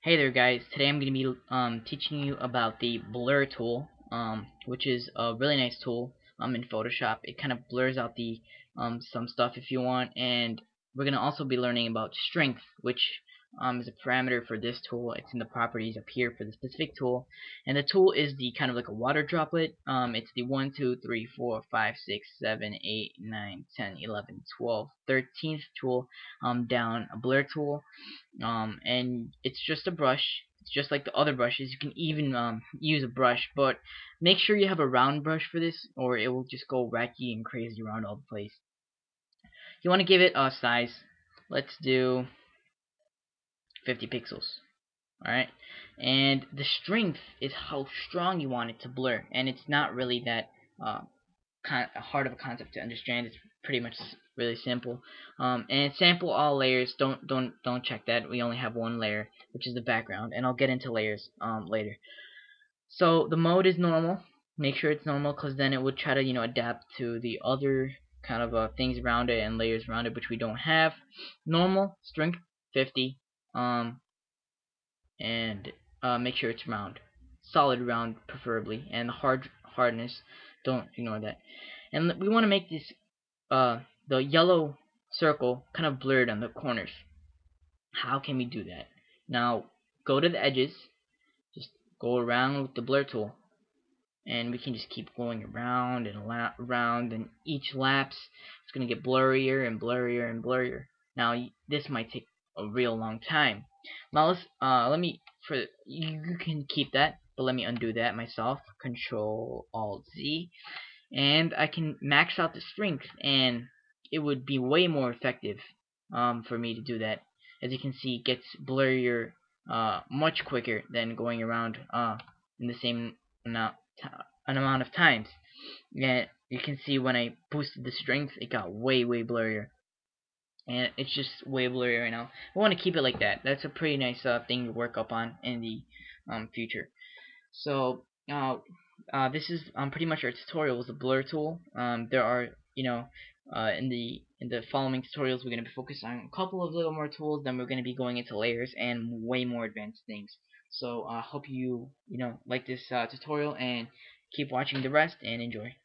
Hey there guys, today I'm going to be teaching you about the blur tool, which is a really nice tool in Photoshop. It kind of blurs out the some stuff if you want, and we're going to also be learning about strength, which is a parameter for this tool. It's in the properties up here for the specific tool, and the tool is the kind of like a water droplet. It's the 1, 2, 3, 4, 5, 6, 7, 8, 9, 10, 11, 12, 13th tool down, a blur tool. And it's just a brush. It's just like the other brushes. You can even use a brush, but make sure you have a round brush for this, or it will just go wacky and crazy around all the place. You want to give it a size. Let's do 50 pixels. Alright, and the strength is how strong you want it to blur, and it's not really that uh, hard of a concept to understand. It's pretty much really simple. And sample all layers. Don't check that. We only have one layer, which is the background, and I'll get into layers later. So the mode is normal. Make sure it's normal, because then it would try to adapt to the other kind of things around it and layers around it, which we don't have. Normal strength 50. And make sure it's round, solid round preferably, and the hardness, don't ignore that. And we want to make this the yellow circle kind of blurred on the corners. How can we do that? Now go to the edges, just go around with the blur tool, and we can just keep going around and around, and each lapse it's going to get blurrier and blurrier and blurrier. Now this might take a real long time. Now let me, for you can keep that, but let me undo that myself. Control Alt Z, and I can max out the strength, and it would be way more effective for me to do that. As you can see, it gets blurrier much quicker than going around in the same amount an amount of times. And you can see when I boosted the strength, it got way blurrier, and it's just way blurry right now. I want to keep it like that. That's a pretty nice thing to work up on in the future. So this is pretty much our tutorial with the blur tool. There are in the following tutorials we're going to be focused on a couple of little more tools. Then we're going to be going into layers and way more advanced things. So I hope you like this tutorial, and keep watching the rest and enjoy.